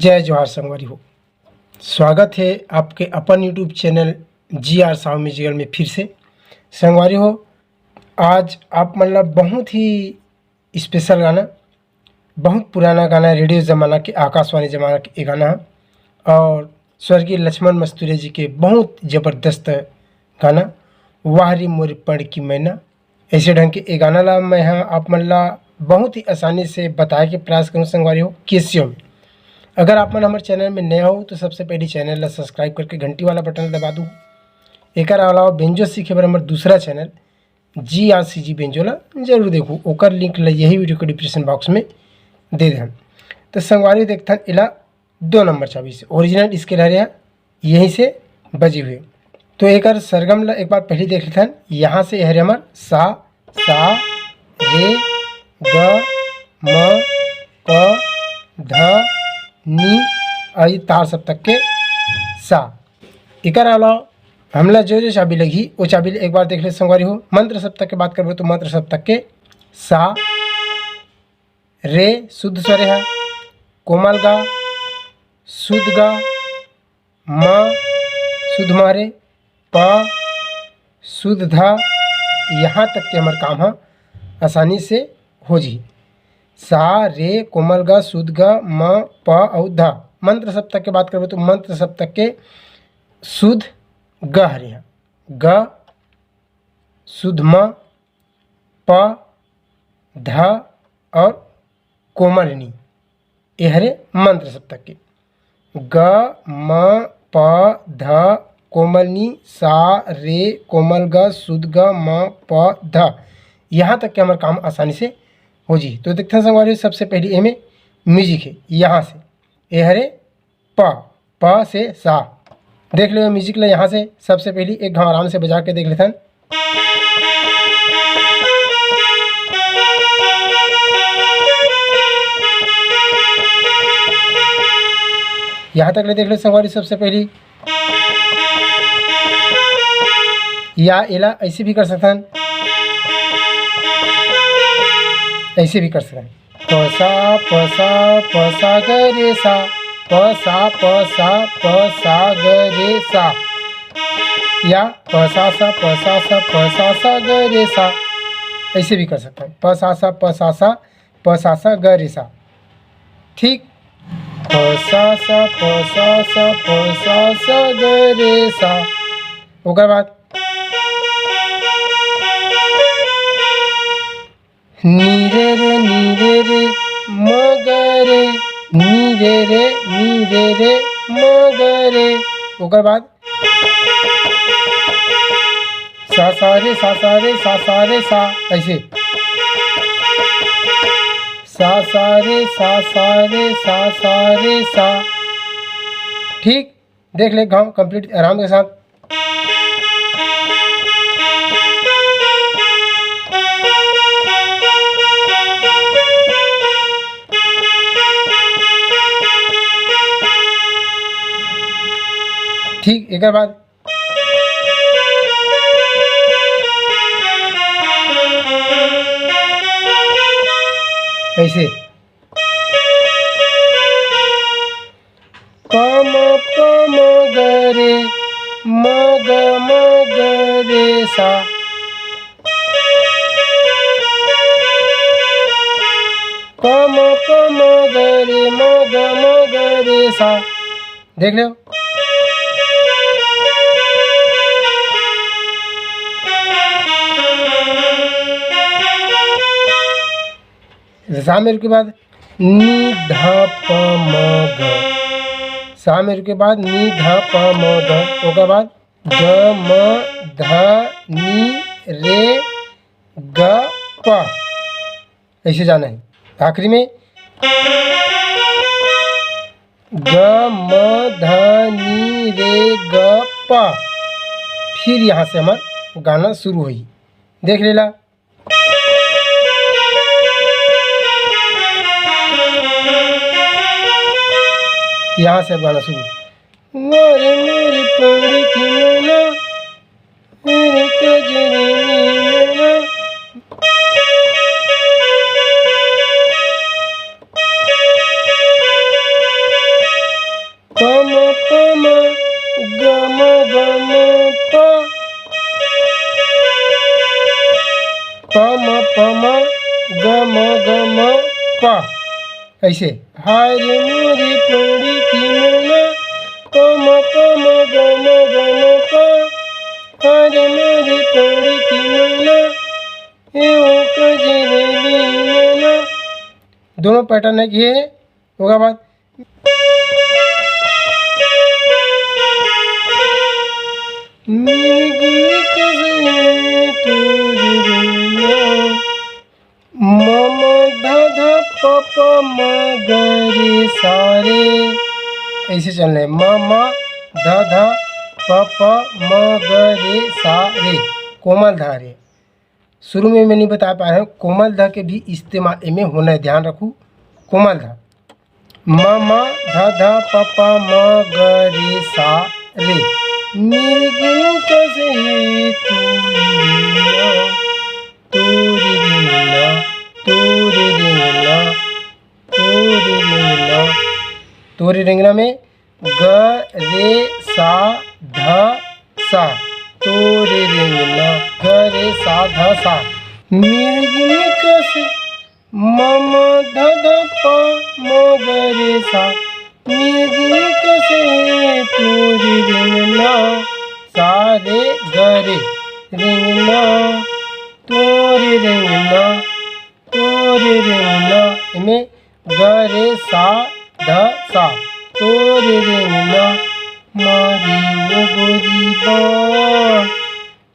जय जवाहर संगवारी हो। स्वागत है आपके अपन YouTube channel GR Sahu musical में फिर से। संगवारी हो, आज आप मतलब बहुत ही स्पेशल गाना, बहुत पुराना गाना, रेडियो ज़माना के, आकाशवाणी ज़माना के ये गाना है और स्वर्गीय लक्ष्मण मस्तूरे जी के बहुत ज़बरदस्त गाना वाहरी मोर पढ़ की मैना। ऐसे ढंग के ये गाना ला मैं यहाँ आप मतलब बहुत ही आसानी से बताए के प्रयास करूँ संगवारी हो कैसे हो। अगर आप मन हमारे चैनल में नया हो तो सबसे पहले चैनल ला सब्सक्राइब करके घंटी वाला बटन दबा दूँ। एक अलावा बेंजो सीखे बर हमारे दूसरा चैनल GRCG बेंजो ला जरूर देखूँ, ओकर लिंक ला यही वीडियो के डिस्क्रिप्शन बॉक्स में दे दें। तो संगवारी देखता इला 2 नंबर चाबी से ओरिजिनल स्केल है यहीं से बजी हुए। तो एक सरगम ला एक बार पहले देख लेते हैं। यहाँ से है हमार सा रे ग म प ध नी आई तार सब तक के सा। एक अलावा हमला जो चाबी लगी वो चाबी एक बार देख ले संगवारी हो। मंत्र सब तक के बात करबो तो मंत्र सब तक के सा रे शुद्ध स्वर है, कोमल गा शुद्ध गा, म शुद्ध मारे, प शुद्ध धा, यहाँ तक के हमारे काम है आसानी से हो जी। सा रे कोमल गा शुद्ध गा म प और धा। मंत्र सब तक के बात करबो तो मंत्र सब तक के शुद्ध ग हरे हैं, ग शुद्ध म प ध और कोमल नी ये हरे मंत्र सब तक के। ग म प ध कोमल नी सा रे कोमल ग शुद्ध ग म प ध, यहाँ तक के हमारे काम आसानी से हो जी। तो देखते हैं संगवारी सबसे पहले ए में म्यूजिक है। यहाँ से ए हरे प से सा देख लो म्यूजिक ला। यहाँ से सबसे पहले एक घाव आराम से बजा के देख लेते हैं। यहाँ तक ले देख लो संगवारी सबसे पहली। या एला ऐसे भी कर सकते हैं, ऐसे भी कर सकते हैं। पसा ग रे सा पसा ग रे सा, या पसा सा ग रे सा, ऐसे भी कर सकते हैं। पसा सा ग रे सा, ठीक। पसा सा ग रे सा, ओकर बाद नी रे म ग रे, नी रे म ग रे, ओकर बाद सा रे सा, ऐसे सा रे सा, ठीक। देख ले गाँव कंप्लीट आराम के साथ। ठीक, एक बाद ऐसे प म ग रे म ग रे सा, प म ग रे म ग रे सा। देख लो सा मेरे के बाद नी धा प म ग, सा मेरे के बाद नी धा प म ग, ओकर बाद ग म ध नी रे ग प, ऐसे जाना है। आखिरी में ग म ध नी रे ग प, फिर यहाँ से हमारा गाना शुरू हुई। देख लेला यहाँ से गाना शुरू। मोरे मोरे पढ़ की मैना, मेरे कजरी मैना, प म ग म ग म प। ऐसे हाय रे मोरी पड़ी की मोना प म ग म प। हाय रे मोरी पड़ी की मोना ए ओ कजरेली मोना। दोनों पैटर्न है ये होगा बाद मम ध ध प प म ग रे सा रे। ऐसे चलना है म ध ध प प म ग रे सा रे कोमल धा रे। शुरू में मैं नहीं बता पाया हूँ कोमल ध के भी इस्तेमाल में होना है, ध्यान रखूँ। कोमल ध म ध ध प प म ग रे सा रे। मिर्गी कसे तूरी रिंगना तूरी रिंगना तूरी रिंगना। तूरी रिंगना में ग रे सा ध सा तूरी रिंगना ग रे सा ध सा। मिर्गी कसे मम ध ध प म ग रे सा। मिर्गी कसे तूरी रिंगना सा रे ग रे रिंगना तूरी रिंगना तूरी रिंगना। इनमें ग रे सा ध सा तूरी रिंगना। मारी वो गोरी बाण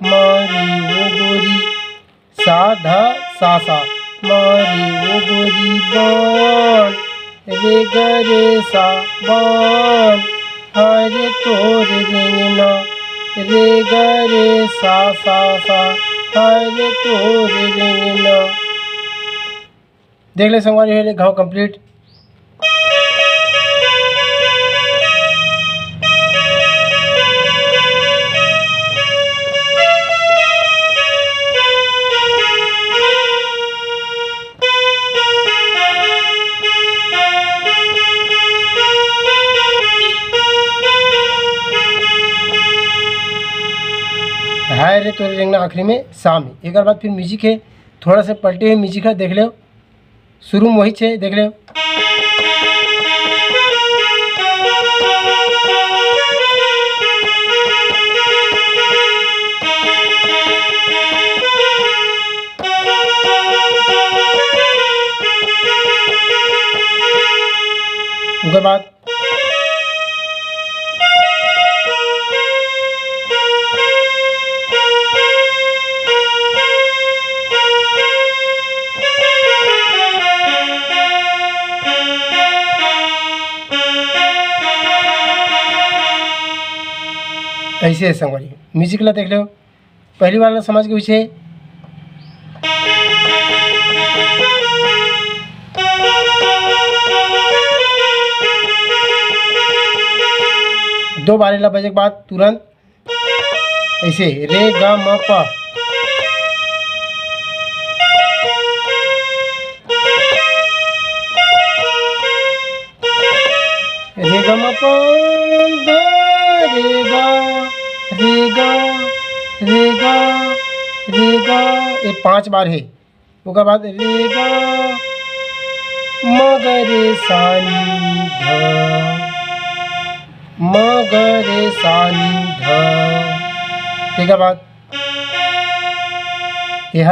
मारी वो गोरी सा ध सा सा मारी वो गोरी बाण रे ग रे सा बाण। हाय रे तोर रिंगना रे ग रे सा सा सा हाय रे तोर रिंगना। देख ले संगवारी है घाव कंप्लीट। हाय रे तोरे रिंगना आखिरी में सा में। एक बार बाद फिर म्यूजिक है, थोड़ा सा पलटे हुए म्यूजिक है, देख लो। शुरू में वही है, देख लो। उसके बाद ऐसे है संगवारी म्यूजिक ला देख लो। पहली बार समझ के उसे दो बार ला बजे के बाद तुरंत ऐसे रे ग म प। रे ग म प ध रे ग रे ग रे ग रे ग। ये 5 बार है। उसके बाद रे ग म ग रे सा नी ध म ग रे सा नी ध। ठीक है बाद यह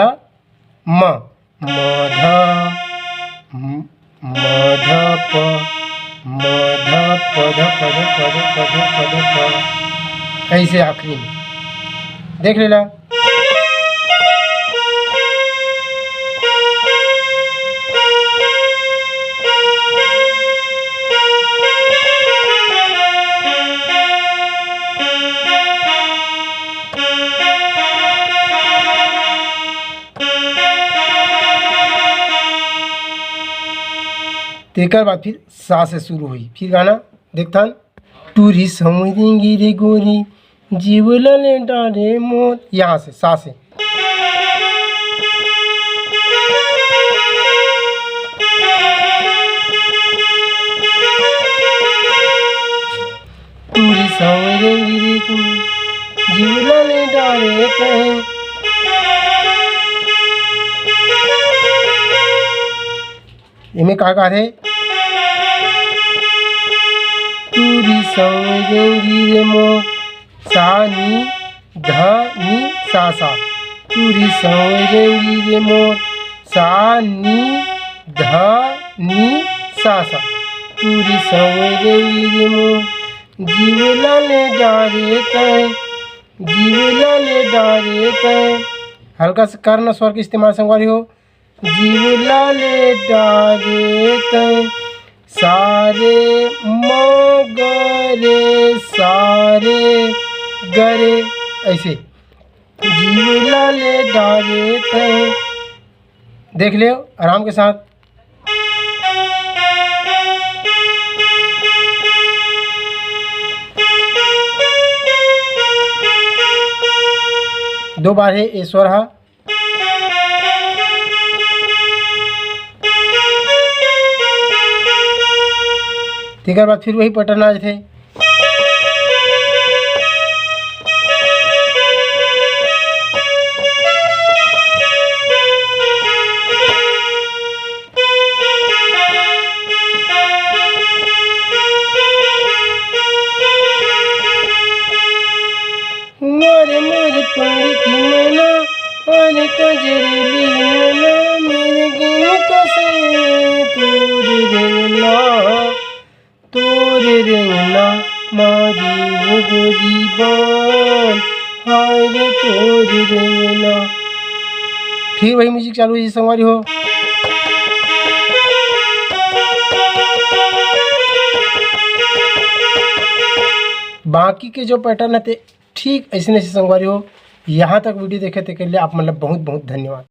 म ध प म ध प ध प ध प ध प ध प ध प। ऐसे आखिरी में देख लेना। एक बार फिर सा से शुरू हुई, फिर गाना देखता। टूरी समझेंगी रे गोरी जीव ले डारे मोर। यहाँ से सा से टूरी समझेंगी रे तुम जीव ले डारे कहीं इनमें का है तूरी संगी रे मोर सा नी ध नी सा सा, तूरी संगी रे मोर सा नी ध नी सा सा, तूरी संगी रे मोर जीवला ले डारे तय, जीवला ले डारे तय। हल्का सा कर्ण स्वर के इस्तेमाल संगवारी हो। जीवला ले डारे तय सारे मगरे सारे गरे, ऐसे जीवला ले डारे तय। देख लियो आराम के साथ। दो बार है ये स्वर हा। तीसरी बार फिर वही पैटर्न आज थे। मोरे मोरे पंडित मना अरे कजरी मना मेरे गिन कसे तोरे रेंगना मारी वो गोरी बान हाय रे तोरे रेंगना। फिर वही म्यूजिक चालू है संगवारी हो। बाकी के जो पैटर्न है ठीक ऐसे संगवारी हो। यहाँ तक वीडियो देखे के लिए आप मतलब बहुत बहुत धन्यवाद।